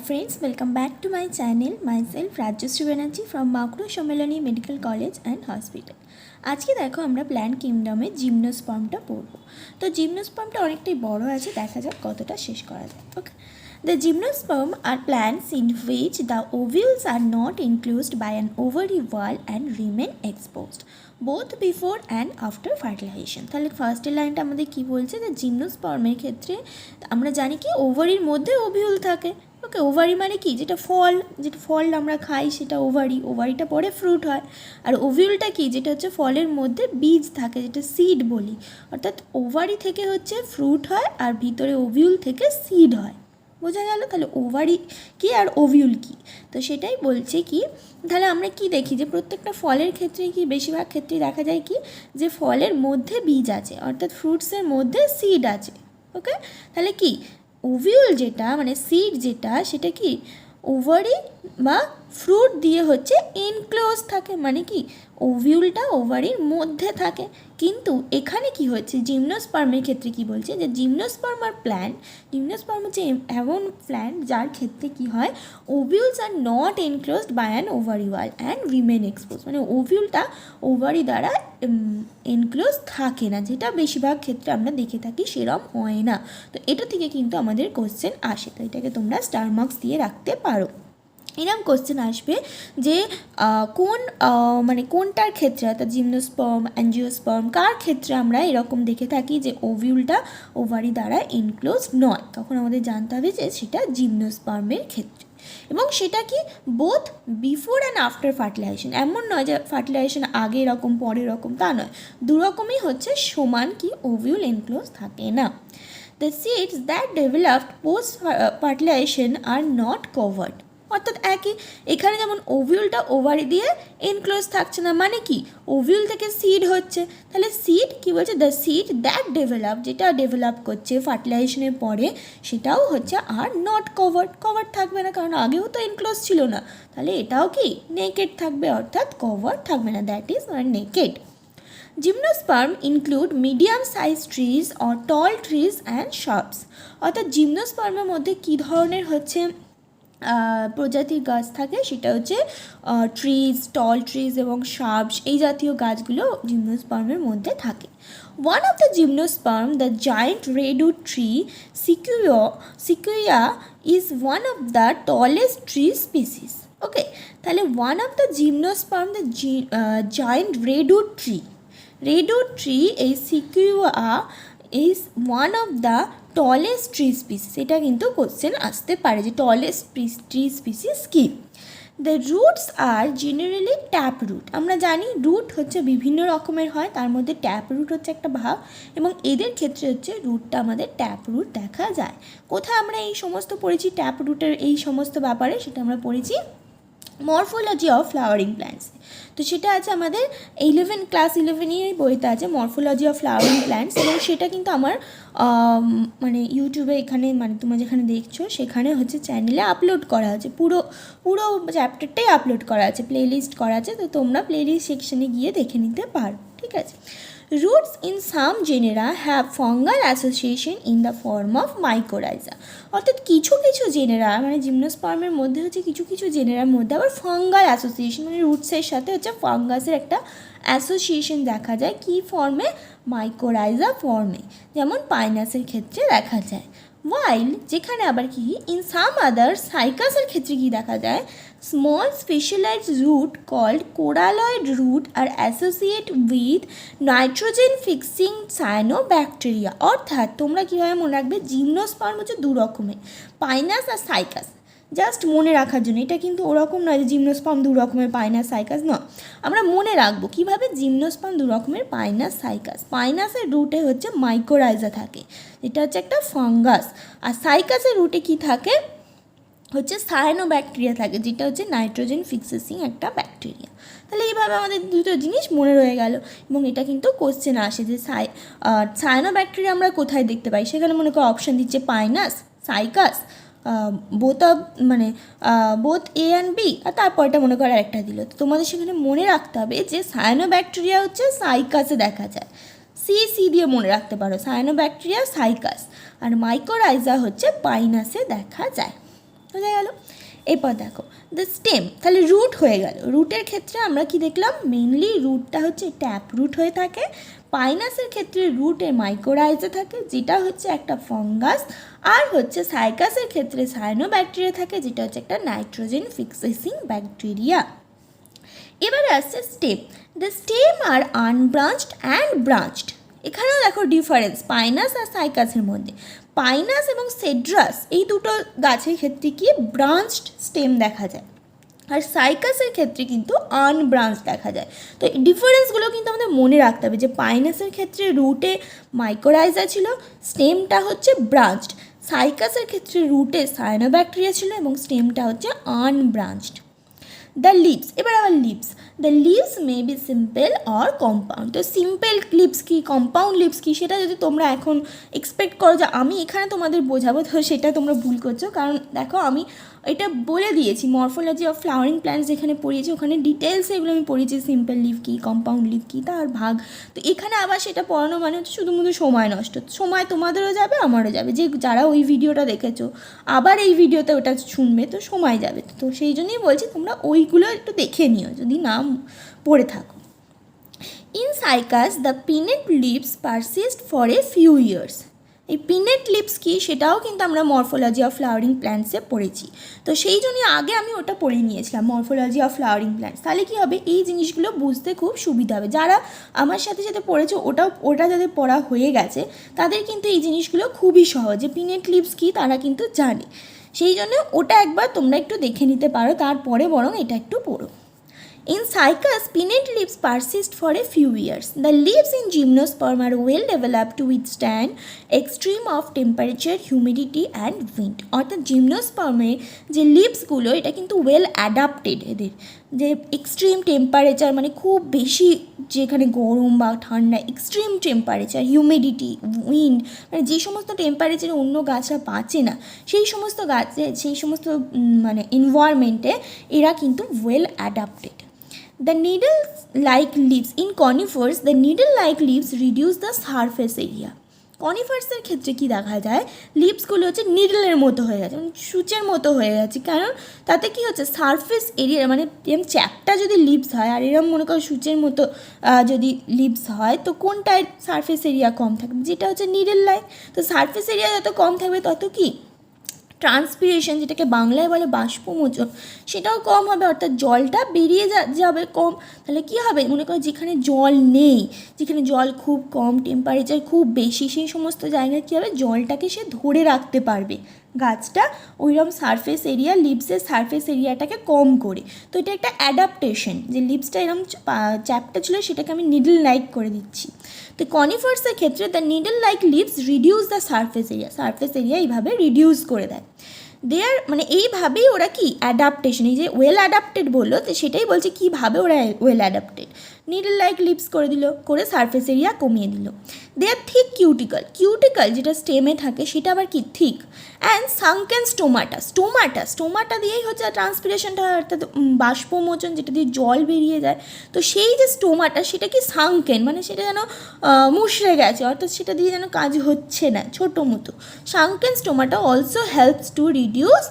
friends, welcome back to my channel. Myself Rajyasree Banerjee from Makro Sommeloni Medical College and Hospital. আজকে দেখো আমরা plant কিংডমে জিমনোস্পার্মটা পড়বো। তো জিমনোস্পার্মটা অনেকটাই বড় আছে, দেখা যাক কতটা শেষ করা যায়। ওকে, the gymnosperm are plants in which the ovules are not enclosed by an ovary wall and remain exposed both before and after fertilization। তাহলে ফার্স্টের লাইনটা আমাদের কি বলছে, যে জিমনোস্পার্মের ক্ষেত্রে আমরা জানি কি ওভারির মধ্যে ওভিউল থাকে। ওকে, ওভারি মানে কি, যেটা ফল আমরা খাই সেটা ওভারিটা পরে ফ্রুট হয়। আর ওভিউলটা কি, যেটা হচ্ছে ফলের মধ্যে বীজ থাকে, যেটা সিড বলি। অর্থাৎ ওভারি থেকে হচ্ছে ফ্রুট হয় আর ভিতরে ওভিউল থেকে সিড হয়। বোঝা গেল? তাহলে ওভারি কি আর ওভিউল কি, তো সেটাই বলছে কি। তাহলে আমরা কি দেখি, যে প্রত্যেকটা ফলের ক্ষেত্রে কি বেশিরভাগ ক্ষেত্রে দেখা যায় কি, যে ফলের মধ্যে বীজ আছে, অর্থাৎ ফ্রুটসের মধ্যে সিড আছে। ওকে, তাহলে কি ওভিউল যেটা মানে সিড যেটা, সেটা কি ওভারি বা ফ্রুট দিয়ে হচ্ছে এনক্লোজ থাকে, মানে কি ওভিউলটা ওভারির মধ্যে থাকে। কিন্তু এখানে কি হচ্ছে, জিমনোস্পার্মের ক্ষেত্রে কি বলছে, যে জিমনোস্পার্ম হচ্ছে এমন প্ল্যান্ট যার ক্ষেত্রে কি হয়, ovules are not enclosed by an ovary wall and remain expose, মানে ওভিউলটা ওভারি দ্বারা এনক্লোজ থাকে না, যেটা বেশিরভাগ ক্ষেত্রে আমরা দেখে থাকি সেরম হয় না। তো এটা থেকে কিন্তু আমাদের কোশ্চেন আসে, তো এটাকে তোমরা স্টার মার্কস দিয়ে রাখতে পারো। এরকম কোশ্চেন আসবে যে কোনটার ক্ষেত্রে, অর্থাৎ জিমনোস্পার্ম, অ্যাঞ্জিওস্পার্ম, কার ক্ষেত্রে আমরা এরকম দেখে থাকি যে ওভিউলটা ওভারি দ্বারা এনক্লোজ নয়, তখন আমাদের জানতে হবে যে সেটা জিমনোস্পার্মের ক্ষেত্রে। এবং সেটা কি both before and after fertilization, এমন নয় যে ফার্টিলাইজেশন আগে এরকম পরে এরকম, তা নয়, দুরকমই হচ্ছে সমান কি ওভিউল এনক্লোজ থাকে না। The seeds that developed post fertilization are not covered, অর্থাৎ একই, এখানে যেমন ওভিউলটা ওভারি দিয়ে এনক্লোজ থাকছে না, মানে কি ওভিউল থেকে সিড হচ্ছে। তাহলে সিড কি বলছে, দ্য সিড দ্যাট ডেভেলপ, যেটা ডেভেলপ করছে ফার্টিলাইজেশনের পরে, সেটাও হচ্ছে আর নট কভার্ড থাকবে না, কারণ আগেও তো এনক্লোজ ছিল না। তাহলে এটাও কি নেকেড থাকবে, অর্থাৎ কভার থাকবে না, that is naked. Gymnosperm include medium size trees or tall trees and shrubs, অর্থাৎ জিমনোস্পার্মের মধ্যে কী ধরনের হচ্ছে প্রজাতির গাছ থাকে, সেটা হচ্ছে টল ট্রিজ এবং শার্পস, এই জাতীয় গাছগুলো জিমনোস্পার্মের মধ্যে থাকে। One of the gymnosperm, the giant redwood tree sequoia is one of the tallest tree species. Okay, তাহলে one of the gymnosperm, the giant redwood tree, এই sequoia is one of the tallest tree species, এটা কিন্তু question আসতে পারে যে tallest tree species কি। The roots are generally tap root, আমরা জানি রুট হচ্ছে বিভিন্ন রকমের হয়, তার মধ্যে ট্যাপ রুট হচ্ছে একটা ভাগ, এবং এদের ক্ষেত্রে হচ্ছে রুটটা আমাদের ট্যাপ রুট দেখা যায়। কোথায় আমরা এই সমস্ত পড়েছি ট্যাপ রুটের এই সমস্ত ব্যাপারে, সেটা আমরা পড়েছি মরফোলজি অফ ফ্লাওয়ারিং প্ল্যান্টস। তো সেটা আছে আমাদের ক্লাস 11 বইতে আছে মরফোলজি অফ ফ্লাওয়ারিং প্ল্যান্টস, এবং সেটা কিন্তু আমার ইউটিউবে এখানে তোমরা যেখানে দেখছো সেখানে হচ্ছে চ্যানেলে আপলোড করা আছে, পুরো চ্যাপ্টারটাই আপলোড করা আছে, প্লেলিস্ট করা আছে, তো তোমরা প্লেলিস্ট সেকশনে গিয়ে দেখে নিতে পারো, ঠিক আছে। Roots in some genera have fungal association in the form of mycorrhiza, অর্থাৎ কিছু জেনেরা জিমনোস্পার্মের মধ্যে হচ্ছে কিছু জেনেরার মধ্যে আবার ফাঙ্গাল অ্যাসোসিয়েশন, রুটসের সাথে হচ্ছে ফাঙ্গাসের একটা অ্যাসোসিয়েশন দেখা যায়, কি ফর্মে, মাইকোরাইজা ফর্মে, যেমন পাইনাসের ক্ষেত্রে দেখা যায়। ওয়াইল যেখানে আবার কি ইন সাম আদার সাইকাসের ক্ষেত্রে কি দেখা যায়, small specialized root called coralloid root are associate with nitrogen fixing cyanobacteria. অর্থাৎ তোমরা কীভাবে মনে রাখবে, জিমনোস্পার্ম হচ্ছে দু রকমের, পাইনাস আর সাইকাস, জাস্ট মনে রাখার জন্য, এটা কিন্তু ওরকম নয় যে জিমনোস্পার্ম দু রকমের পাইনাস সাইকাস নয়, আমরা মনে রাখবো কীভাবে, জিমনোস্পার্ম দু রকমের পাইনাস সাইকাস। পাইনাসের রুটে হচ্ছে মাইকোরাইজা থাকে, এটা হচ্ছে একটা ফাঙ্গাস, আর সাইকাসের রুটে কি থাকে হচ্ছে সায়ানোব্যাকটেরিয়া থাকে, যেটা হচ্ছে নাইট্রোজেন ফিক্সিং একটা ব্যাকটেরিয়া। তাহলে এইভাবে আমাদের দুটো জিনিস মনে রয়ে গেল, এবং এটা কিন্তু কোশ্চেন আসে যে সায়ানোব্যাকটেরিয়া আমরা কোথায় দেখতে পাই, সেখানে মনে করো অপশান দিচ্ছে Pinus, Cycas, both A and B, আর তারপরটা মনে করো আরেকটা দিল। তো তোমাদের সেখানে মনে রাখতে হবে যে সায়ানোব্যাকটেরিয়া হচ্ছে সাইকাসে দেখা যায়, সি দিয়ে মনে রাখতে পারো, সায়ানোব্যাকটেরিয়া সাইকাস, আর মাইকোরাইজা হচ্ছে পাইনাসে দেখা যায়। বোঝা গেল? এরপর দেখো দ্য স্টেম, তাহলে রুট হয়ে গেল। রুটের ক্ষেত্রে আমরা কি দেখলাম, মেইনলি রুটটা হচ্ছে ট্যাপ রুট হয়ে থাকে। পাইনাসের ক্ষেত্রে রুটে মাইকোরাইজা থাকে, যেটা হচ্ছে একটা ফাঙ্গাস। আর হচ্ছে সাইকাসের ক্ষেত্রে সায়ানোব্যাকটেরিয়া থাকে, যেটা হচ্ছে একটা নাইট্রোজেন ফিক্সেসিং ব্যাকটেরিয়া। এবারে আসছে stem. The stem are unbranched and branched. এখানেও দেখো ডিফারেন্স পাইনাস আর সাইকাসের মধ্যে। পাইনাস এবং সেড্রাস এই দুটো গাছের ক্ষেত্রে কি ব্রাঞ্চড স্টেম দেখা যায়, আর সাইকাসের ক্ষেত্রে কিন্তু আনব্রাঞ্চ দেখা যায়। তো এই ডিফারেন্সগুলো কিন্তু আমাদের মনে রাখতে হবে যে পাইনাসের ক্ষেত্রে রুটে মাইকোরাইজা ছিল, স্টেমটা হচ্ছে ব্রাঞ্চড। সাইকাসের ক্ষেত্রে রুটে সায়ানোব্যাকটেরিয়া ছিল এবং স্টেমটা হচ্ছে আনব্রাঞ্চড। দ্য লিভস, এবার আবার leaves. The leaves may be simple or compound. তো সিম্পল লিভস কি, কম্পাউন্ড লিভস কি, সেটা যদি তোমরা এখন এক্সপেক্ট করো যে আমি এখানে তোমাদের বোঝাবো, তো সেটা তোমরা ভুল করছো। কারণ দেখো আমি এটা বলে দিয়েছি, মরফোলজি অফ ফ্লাওয়ারিং প্ল্যান্টস যেখানে পড়িয়েছি ওখানে ডিটেলসে এগুলো আমি পড়িয়েছি, সিম্পল লিভ কী, কম্পাউন্ড লিভ কী, তার ভাগ। তো এখানে আবার সেটা পড়ানো মানে হচ্ছে শুধুমাত্র সময় নষ্ট, সময় তোমাদেরও যাবে আমারও যাবে, যে যারা ওই ভিডিওটা দেখেছো আবার এই ভিডিওতে ওটা শুনবে তো সময় যাবে। তো সেই জন্যই বলছি তোমরা ওইগুলো একটু দেখে নিও যদি না পড়ে থাকো। In Cycas the pinnate leaves persist for a few years. এই পিনেট লিভস কি সেটাও কিন্তু আমরা মরফোলজি অফ ফ্লাওয়ারিং প্ল্যান্টসে পড়েছি। তো সেই জন্যই আগে আমি ওটা পড়ে নিয়েছিলাম, মরফোলজি অফ ফ্লাওয়ারিং প্ল্যান্টস। তাহলে কী হবে, এই জিনিসগুলো বুঝতে খুব সুবিধা হবে। যারা আমার সাথে সাথে পড়েছে ওটা যাদের পড়া হয়ে গেছে তাদের কিন্তু এই জিনিসগুলো খুবই সহজ, যে পিনেট লিভস কি তারা কিন্তু জানে। সেই জন্য ওটা একবার তোমরা একটু দেখে নিতে পারো, তারপরে বরং এটা একটু পড়ো। In cycas, pinnate leaves persist for a few years. The leaves in gymnosperm are well developed to withstand extreme of temperature, humidity and wind. অর্থাৎ জিমনোস্পার্মের যে লিভসগুলো এটা কিন্তু ওয়েল অ্যাডাপ্টেড, এদের যে এক্সট্রিম টেম্পারেচার মানে খুব বেশি যেখানে গরম বা ঠান্ডা, এক্সট্রিম টেম্পারেচার, হিউমিডিটি, উইন্ড, মানে যে সমস্ত টেম্পারেচারে অন্য গাছরা বাঁচে না সেই সমস্ত গাছে, সেই সমস্ত মানে এনভায়রনমেন্টে এরা কিন্তু well adapted. The needle-like leaves in conifers, the needle-like leaves reduce the surface area. কনিফার্সের ক্ষেত্রে কি দেখা যায়, লিভসগুলো হচ্ছে নিডলের মতো হয়ে গেছে, মানে সূচের মতো হয়ে গেছে। কারণ তাতে কি হচ্ছে, সারফেস এরিয়া মানে এরম চ্যাপটা যদি লিভস হয় আর এরম মনে করো সূচের মতো যদি লিভস হয়, তো কোনটায় সারফেস এরিয়া কম থাকবে, যেটা হচ্ছে নিডল লাইক। তো সারফেস এরিয়া যত কম থাকবে তত কি ট্রান্সপিরেশন, যেটাকে বাংলায় বলে বাষ্পমোচন, সেটাও কম হবে, অর্থাৎ জলটা বেরিয়ে যাবে কম। তাহলে কী হবে, মনে করো যেখানে জল নেই, যেখানে জল খুব কম, টেম্পারেচার খুব বেশি, সেই সমস্ত জায়গায় কী হবে, জলটাকে সে ধরে রাখতে পারবে গাছটা, ওইরকম সারফেস এরিয়া, লিভসের সারফেস এরিয়াটাকে কম করে। তো এটা একটা অ্যাডাপ্টেশন, যে লিভসটা এরকম চ্যাপটা ছিল সেটাকে আমি নিডল লাইক করে দিচ্ছি। তো কনিফার্সের ক্ষেত্রে the needle like leaves reduce the surface area এইভাবে রিডিউস করে দেয়। দেয়ার মানে এইভাবেই ওরা কি অ্যাডাপ্টেশন, এই যে ওয়েল অ্যাডাপ্টেড বললো, তো সেটাই বলছে কীভাবে ওরা well adapted, needle like leaves করে দিল, করে সারফেস এরিয়া কমিয়ে দিল। দেয়ার থিক কিউটিকল যেটা স্টেমে থাকে সেটা আবার কি থিক, অ্যান্ড সাংকেন স্টোমাটা দিয়েই হচ্ছে ট্রান্সপিরেশনটা, অর্থাৎ বাষ্পমোচন, যেটা দিয়ে জল বেরিয়ে যায়। তো সেই যে স্টোমাটা সেটা কি সাংকেন, মানে সেটা যেন মুশড়ে গেছে, অর্থাৎ সেটা দিয়ে যেন কাজ হচ্ছে না, ছোটো মতো। Sunken stomata also helps to reduce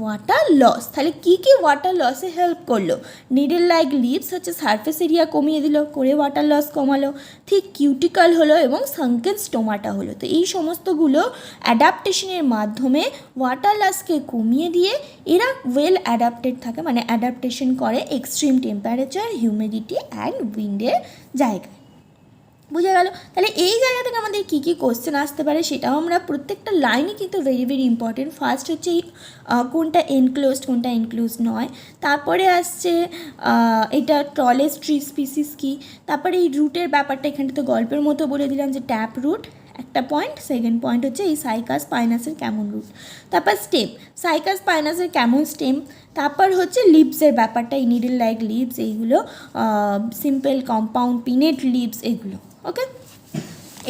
water loss. তাহলে কী কী ওয়াটার লসে হেল্প করলো, নিডল লাইক লিভস হচ্ছে সারফেস এরিয়া কমিয়ে দিল, করে ওয়াটার লস কমালো, ঠিক কিউটিকল হলো এবং সাংকেন স্টোমাটা হলো। তো এই সমস্তগুলো অ্যাডাপ্টেশনের মাধ্যমে ওয়াটার লসকে কমিয়ে দিয়ে এরা ওয়েল অ্যাডাপ্টেড থাকে, মানে অ্যাডাপ্টেশন করে এক্সট্রিম টেম্পারেচার, হিউমিডিটি অ্যান্ড উইন্ডের জায়গায়। বুঝে গেল? তাহলে এই জায়গা থেকে আমাদের কী কী কোশ্চেন আসতে পারে সেটাও আমরা প্রত্যেকটা লাইনই কিন্তু ভেরি ভেরি ইম্পর্টেন্ট। ফার্স্ট হচ্ছে কোনটা এনক্লোজড কোনটা এনক্লোজড নয়, তারপরে আসছে এটা টলেস্ট ট্রি স্পিসিস কী, তারপরে এই রুটের ব্যাপারটা এখানে তো গল্পের মতো বলে দিলাম যে ট্যাপ রুট একটা পয়েন্ট, সেকেন্ড পয়েন্ট হচ্ছে এই সাইকাস পাইনাসের কেমন রুট, তারপর স্টেম, সাইকাস পাইনাসের কেমন স্টেম, তারপর হচ্ছে লিভসের ব্যাপারটা, এই নিডল লাইক লিভস, এইগুলো সিম্পল, কম্পাউন্ড, পিনেট লিভস, এগুলো। ওকে,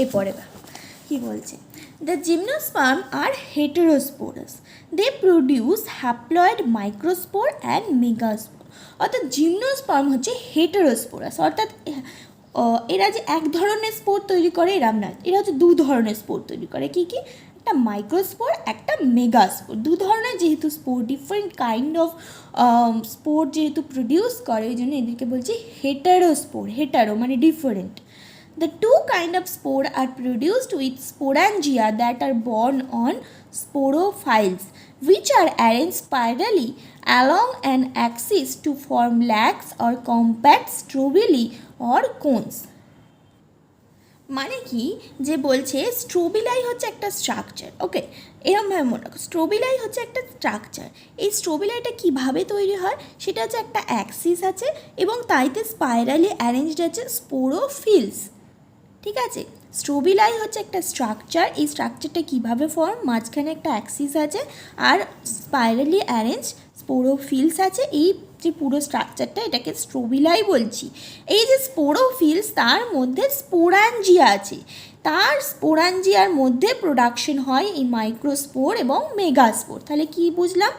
এরপরে কী বলছে, the gymnosperm are heterosporous, they produce haploid microspore and megaspore. অর্থাৎ জিমনোস্পার্ম হচ্ছে হেটেরোস্পোরাস, অর্থাৎ এরা যে এক ধরনের স্পোর তৈরি করে এরম না, এরা হচ্ছে দু ধরনের স্পোর তৈরি করে। কী কী, একটা মাইক্রোস্পোর, একটা মেগাস্পোর। দু ধরনের যেহেতু spore, different kind of spore যেহেতু প্রডিউস করে, ওই জন্য এদেরকে বলছি হেটারোস্পোর। হেটারো মানে different. The two kind of spore are produced with sporangia that are borne on sporophytes, which are arranged spirally along an axis to form lacs or compact strobili or cones. মানে কি যে বলছে স্ট্রোবিলাই হচ্ছে একটা structure, ওকে, এরমভাবে মনে রাখো, স্ট্রোবিলাই হচ্ছে একটা স্ট্রাকচার। এই স্ট্রোবিলাইটা কীভাবে তৈরি হয় সেটা হচ্ছে একটা অ্যাক্সিস আছে এবং তাইতে স্পাইরালি অ্যারেঞ্জড আছে স্পোরোফিলস, ঠিক আছে। স্ট্রোবিলাই হচ্ছে একটা স্ট্রাকচার। এই স্ট্রাকচারটা কীভাবে ফর্ম, মাঝখানে একটা অ্যাক্সিস আছে আর স্পাইরালি অ্যারেঞ্জ স্পোরোফিলস আছে। এই যে পুরো স্ট্রাকচারটা, এটাকে স্ট্রোবিলাই বলছি। এই যে স্পোরোফিলস, তার মধ্যে স্পোরাঞ্জিয়া আছে, তার স্পোরাঞ্জিয়ার মধ্যে প্রোডাকশন হয় এই মাইক্রোস্পোর এবং মেগাস্পোর। তাহলে কি বুঝলাম,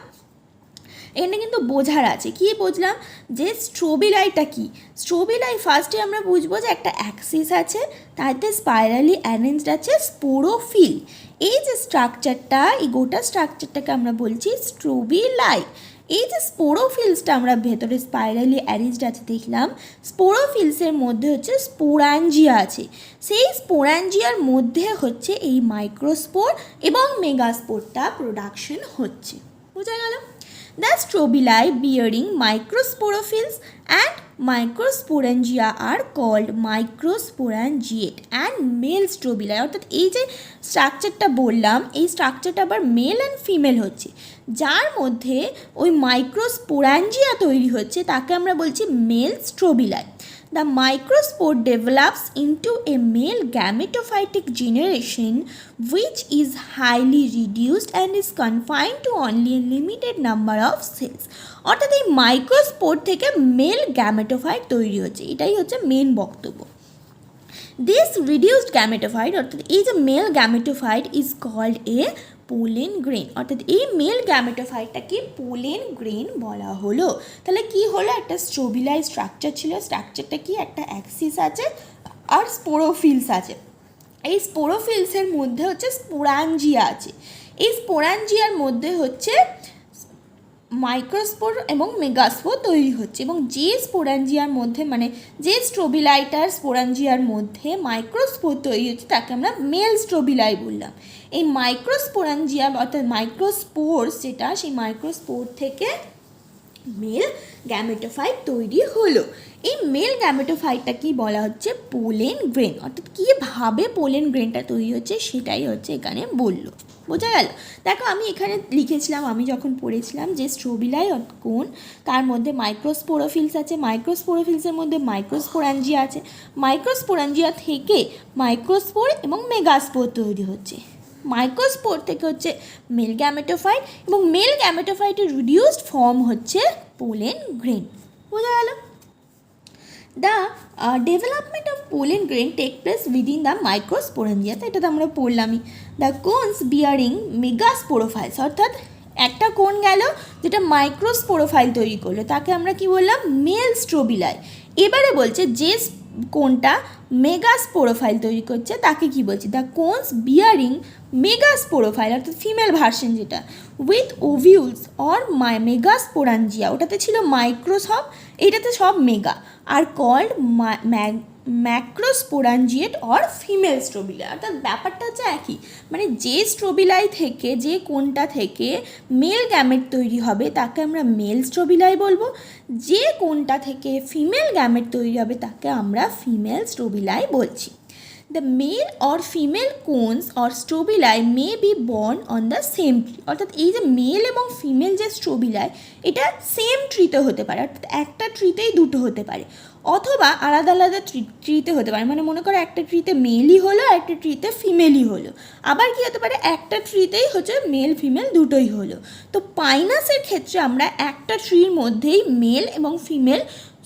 এখানে কিন্তু বোঝার আছে। কি বুঝলাম, যে স্ট্রোবিলাইটা কি। স্ট্রোবিলাই ফার্স্টে আমরা বুঝবো যে একটা অ্যাক্সিস আছে, তাতে স্পাইরালি অ্যারেঞ্জড আছে স্পোরোফিল। এই যে স্ট্রাকচারটা, এই গোটা স্ট্রাকচারটাকে আমরা বলছি স্ট্রোবিলাই। এই যে স্পোরোফিলসটা আমরা ভেতরে স্পাইরালি অ্যারেঞ্জড আছে দেখলাম, স্পোরোফিলসের মধ্যে হচ্ছে স্পোরাঞ্জিয়া আছে, সেই স্পোরাঞ্জিয়ার মধ্যে হচ্ছে এই মাইক্রোস্পোর এবং মেগাস্পোরটা প্রোডাকশন হচ্ছে। বোঝা গেল? The strobili bearing microsporophylls and microsporangia are called microsporangiate and male strobili। অর্থাৎ এই যে স্ট্রাকচারটা বললাম, এই স্ট্রাকচারটা আবার মেল অ্যান্ড ফিমেল হচ্ছে, যার মধ্যে ওই মাইক্রোস্পোরাঞ্জিয়া তৈরি হচ্ছে তাকে আমরা বলছি mail স্ট্রোবিলাই। The microspore develops into a male gametophytic generation which is highly reduced and is confined to only a limited number of cells। অর্থাৎ এই মাইক্রোস্পোর থেকে মেল গ্যামেটোফাইট তৈরি হচ্ছে, এটাই হচ্ছে মেন বক্তব্য। This reduced gametophyte, অর্থাৎ এই যে male gametophyte, is called a pollen grain. অর্থাৎ এই মেল গ্যামেটোফাইটটাকে পোলেন গ্রেন বলা হলো। তাহলে কি হলো, একটা স্ট্রোবিলাই স্ট্রাকচার ছিল, স্ট্রাকচারটা কি, একটা অ্যাক্সিস আছে আর স্পোরোফিলস আছে। এই স্পোরোফিলসের মধ্যে হচ্ছে স্পোরাঞ্জিয়া আছে, এই স্পোরাঞ্জিয়ার মধ্যে হচ্ছে মাইক্রোস্পোর এবং মেগাস্পোর তৈরি হচ্ছে। এবং যে স্পোরাঞ্জিয়ার মধ্যে, মানে যে স্ট্রোবিলাইটার স্পোরাঞ্জিয়ার মধ্যে মাইক্রোস্পোর তৈরি হচ্ছে তাকে আমরা মেল স্ট্রোবিলাই বললাম। এই মাইক্রোস্পোরাঞ্জিয়া অর্থাৎ মাইক্রোস্পোর্স যেটা, সেই মাইক্রোস্পোর থেকে মেল গ্যামেটোফাইট তৈরি হলো। এই মেল গ্যামেটোফাইটটা কি বলা হচ্ছে, পোলেন গ্রেন। অর্থাৎ কীভাবে পোলেন গ্রেনটা তৈরি হচ্ছে সেটাই হচ্ছে এখানে বললো। বোঝা গেল? দেখো আমি এখানে লিখেছিলাম, আমি যখন পড়েছিলাম যে স্ট্রোবিলাই কোন, তার মধ্যে মাইক্রোস্পোরোফিলস আছে, মাইক্রোস্পোরোফিলসের মধ্যে মাইক্রোস্পোরাঞ্জিয়া আছে, মাইক্রোস্পোরাঞ্জিয়া থেকে মাইক্রোস্পোর এবং মেগাস্পোর তৈরি হচ্ছে। মাইক্রোস্পোর থেকে হচ্ছে মেল গ্যামেটোফাইট এবং মেল গ্যামেটোফাইটের রিডিউসড ফর্ম হচ্ছে পোলেন গ্রেন। বোঝা গেল? The development of pollen grain take place within the microsporangia, তো এটা তো আমরা পড়লামই। The cones bearing megasporophytes, অর্থাৎ একটা কোন গেল যেটা মাইক্রোস্পোরোফাইল তৈরি করলো, তাকে আমরা কি বললাম, মেল স্ট্রোবিলাই। এবারে বলছে যে কোনটা মেগাস্পোরোফাইল তৈরি করছে তাকে কি বলছি, দ্য কোনস বিয়ারিং মেগাস্পোরোফাইল, অর্থাৎ ফিমেল ভার্সন যেটা, উইথ ওভিউলস অর মেগাস্পোরাঞ্জিয়া, ওটাতে ছিল মাইক্রো সব, এটাতে সব mega, are called macrosporangiate or female strobili. অর্থাৎ ব্যাপারটা হচ্ছে একই, মানে যে স্ট্রোবিলাই থেকে, যে কোনটা থেকে মেল গ্যামেট তৈরি হবে তাকে আমরা মেল স্ট্রোবিলাই বলবো, যে কোনটা থেকে ফিমেল গ্যামেট তৈরি হবে তাকে আমরা ফিমেল স্ট্রোবিলাই বলছি। The male or female cones or strobili may be born on the same tree। অর্থাৎ এই যে মেল এবং ফিমেল যে স্ট্রোবিলাই, এটা সেম ট্রিতে হতে পারে, অর্থাৎ একটা ট্রিতেই দুটো হতে পারে, অথবা আলাদা আলাদা ট্রিতে হতে পারে। মানে মনে করো একটা ট্রিতে মেলই হলো, একটা ট্রিতে ফিমেলই হলো, আবার কি হতে পারে একটা ট্রিতেই হচ্ছে মেল ফিমেল দুটোই হলো। তো পাইনাসের ক্ষেত্রে আমরা একটা ট্রির মধ্যেই মেল এবং ফিমেল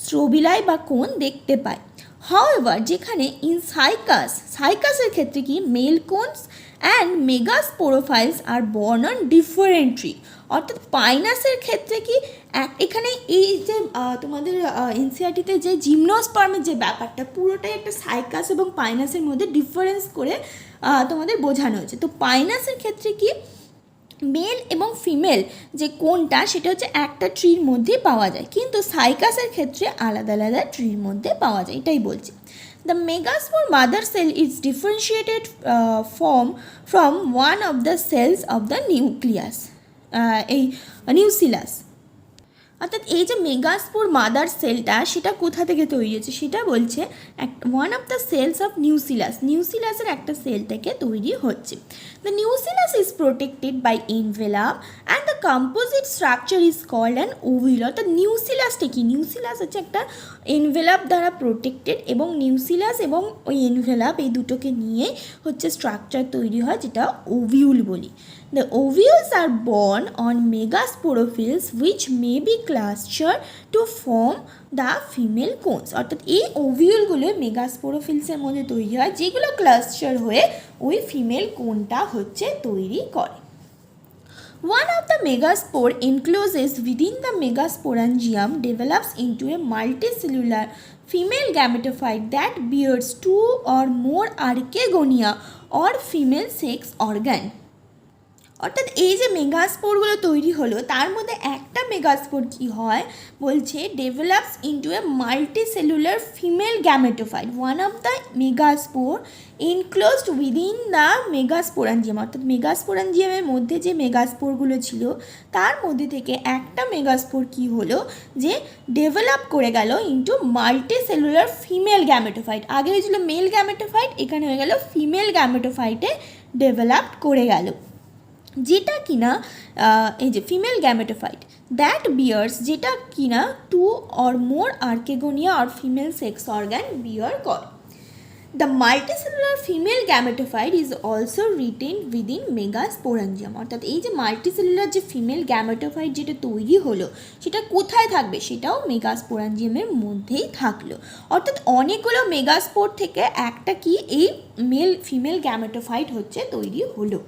স্ট্রোবিলাই বা কোন দেখতে পাই। However, যেখানে ইন সাইকাসের ক্ষেত্রে কি male cones and megasporophylls are borne on different tree. অর্থাৎ পাইনাসের ক্ষেত্রে কি এখানে এই যে তোমাদের এনসিইআরটিতে যে জিমনোস্পার্মের যে ব্যাপারটা পুরোটাই একটা সাইকাস এবং পাইনাসের মধ্যে ডিফারেন্স করে তোমাদের বোঝানো হয়েছে। তো পাইনাসের ক্ষেত্রে কি মেল এবং ফিমেল যে কোনটা সেটা হচ্ছে একটা ট্রির মধ্যেই পাওয়া যায়, কিন্তু সাইকাসের ক্ষেত্রে আলাদা আলাদা ট্রির মধ্যে পাওয়া যায়, এটাই বলছি। The megaspore mother cell is differentiated from one of the cells of the nucleus, এই নিউক্লিয়াস। অর্থাৎ এই যে মেগাস্পোর মাদার সেলটা সেটা কোথা থেকে তৈরি হচ্ছে সেটা বলছে one of the cells of নিউক্লিয়াসের একটা সেল থেকে তৈরি হচ্ছে। The nucleus is protected by envelope and the composite structure is called an ovule. অর্থাৎ নিউক্লিয়াসটা কি, নিউক্লিয়াস হচ্ছে একটা এনভেলাপ দ্বারা প্রোটেক্টেড, এবং নিউক্লিয়াস এবং ওই এনভেলাপ এই দুটোকে নিয়ে হচ্ছে স্ট্রাকচার তৈরি হয় যেটা ওভিউল বলি। The ovules are born on megasporophylls which may be clustered to form the female cones। অর্থাৎ এই ওভিউলগুলো মেগাস্পোরোফিলসের মধ্যে তৈরি হয় যেগুলো ক্লাস্টার হয়ে ওই ফিমেল কোনটা হচ্ছে তৈরি করে। One of the megaspore encloses within the megasporangium develops into a multicellular female gametophyte that bears two or more archegonia or female sex organ। অর্থাৎ এই যে মেগাস্পোরগুলো তৈরি হলো তার মধ্যে একটা মেগাস্পোর কি হয় বলছে develops into a multicellular female gametophyte. One of the megaspore enclosed within the megasporangium. অর্থাৎ মেগাস্পোরাঞ্জিয়ামের মধ্যে যে মেগাস্পোরগুলো ছিল তার মধ্যে থেকে একটা মেগাস্পোর কি হলো যে ডেভেলপ করে গেল ইন্টু মাল্টিসেলুলার ফিমেল গ্যামেটোফাইট। আগে হয়েছিল মেল গ্যামেটোফাইট, এখানে হয়ে গেল ফিমেল গ্যামেটোফাইটে ডেভেলপ করে গেল, যেটা কিনা এই যে ফিমেল গ্যামেটোফাইট দ্যাট বিয়ার্স, যেটা কিনা two or more archegonia or female sex organ bear করে। The multicellular female gametophyte is also retained within megasporangium. অর্থাৎ এই যে মাল্টিসেলুলার যে ফিমেল গ্যামেটোফাইট যেটা তৈরি হলো সেটা কোথায় থাকবে, সেটাও মেগাস্পোরাঞ্জিয়ামের মধ্যেই থাকলো। অর্থাৎ অনেকগুলো মেগাস্পোর থেকে একটা কি এই ফিমেল গ্যামেটোফাইট হচ্ছে তৈরি হলো।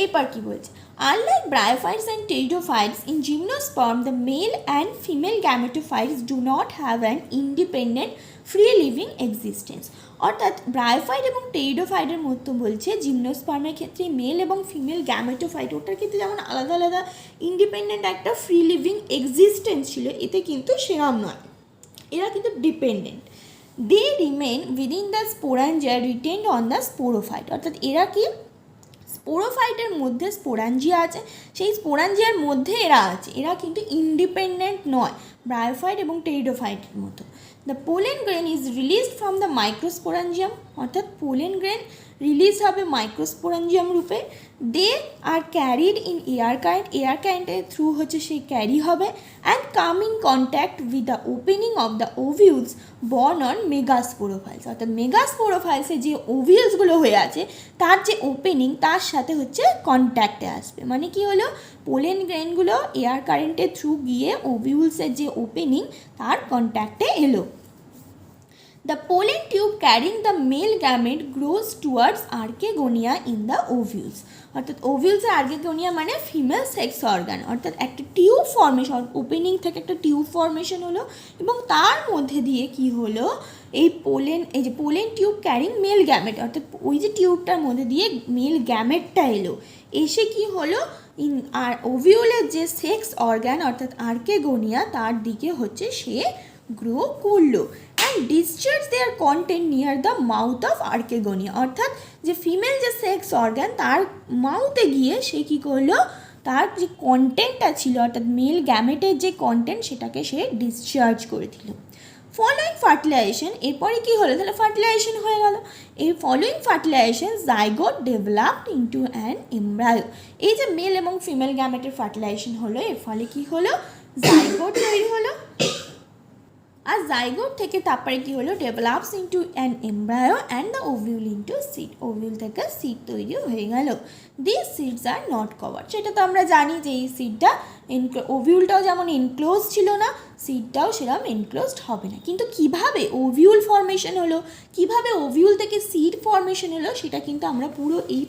এরপর কি বলছে, unlike bryophytes and pteridophytes in gymnosperm, the male and female gametophytes do not have an independent free living existence। অর্থাৎ ব্রায়োফাইট এবং টেরিডোফাইটের মতো বলছে জিমনোস্পার্মের ক্ষেত্রে মেল এবং ফিমেল গ্যামেটোফাইট ওটার ক্ষেত্রে যেমন আলাদা আলাদা ইন্ডিপেন্ডেন্ট একটা ফ্রি লিভিং এক্সিস্টেন্স ছিল, এতে কিন্তু সেরম নয়, এরা কিন্তু dependent. They remain within the sporangia retained on the sporophyte. অর্থাৎ এরা কি স্পোরোফাইটের মধ্যে স্পোরাঞ্জিয়া আছে, সেই স্পোরাঞ্জিয়ার মধ্যে এরা আছে, এরা কিন্তু ইন্ডিপেন্ডেন্ট নয় ব্রায়োফাইট এবং টেরিডোফাইটের মতো। The pollen grain is released from the microsporangium. অর্থাৎ পোলেন গ্রেন রিলিজ হবে মাইক্রোস্পোরাঞ্জিয়াম রূপে। They are carried in air কারেন্টের থ্রু হচ্ছে সেই ক্যারি হবে and come in contact with the opening of the ovules borne on megasporophylls. অর্থাৎ মেগাস্পোরোফাইলসে যে ওভিউলসগুলো হয়ে আছে তার যে ওপেনিং তার সাথে হচ্ছে কন্ট্যাক্টে আসবে। মানে কি হলো, পোলেন গ্রেনগুলো এয়ার কারেন্টের থ্রু গিয়ে ওভিউলসের যে ওপেনিং তার কন্ট্যাক্টে এলো। The pollen tube carrying the male gamete grows towards archegonia in the ovules। অর্থাৎ ওভিউলসে আর্কেগোনিয়া মানে ফিমেল সেক্স অর্গান। অর্থাৎ একটা টিউব ফর্মেশন, ওপেনিং থেকে একটা টিউব ফর্মেশন হলো এবং তার মধ্যে দিয়ে কি হলো এই যে pollen tube carrying male gamete, অর্থাৎ ওই যে টিউবটার মধ্যে দিয়ে মেল গ্যামেটটা এলো, এসে কি হলো আর ওভিউলের যে সেক্স অর্গান অর্থাৎ আর্কেগোনিয়া তার দিকে হচ্ছে সে গ্রো করলো and discharge their content near the mouth of archegonia. অর্থাৎ যে ফিমেল যে সেক্স অর্গান তার মাউথে গিয়ে সে কী করলো, তার যে কন্টেন্টটা ছিল অর্থাৎ মেল গ্যামেটের যে কন্টেন্ট সেটাকে সে ডিসচার্জ করে দিল। ফলোয়িং ফার্টিলাইজেশন, এরপরে কী হলো, তাহলে ফার্টিলাইজেশন হয়ে গেল। এই following fertilisation zygote developed into an embryo. এই যে মেল এবং ফিমেল গ্যামেটের ফার্টিলাইজেশন হলো, এর ফলে কী হলো, জাইগোট তৈরি হলো। আর জাইগোট থেকে তারপরে কী হলো, develops into an embryo and the ovule into seed. Ovule থেকে সিড তৈরি হয়ে গেল। This seeds are not cover. সেটা তো আমরা জানি যে এই সিডটা ওভিউলটাও যেমন এনক্লোজ ছিল না, সিডটাও সেরকম এনক্লোজড হবে না। কিন্তু কিভাবে ওভিউল ফর্মেশন হলো, কিভাবে ওভিউল থেকে সিড ফর্মেশন হলো, সেটা কিন্তু আমরা পুরো এই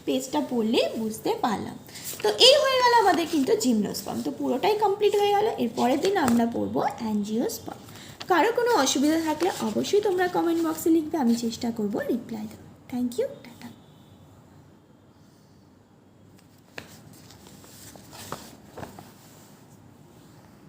পেজটা পড়লে বুঝতে পারলাম। তো এই হয়ে গেল আমাদের কিন্তু জিমনোস্পার্ম। তো পুরোটাই কমপ্লিট হয়ে গেল। এর পরের দিন আমরা পড়বো অ্যাঞ্জিওস্পার্ম। কারো কোনো অসুবিধা থাকলে অবশ্যই তোমরা কমেন্ট বক্সে লিখবে, আমি চেষ্টা করবো রিপ্লাই দেওয়ার। Thank you.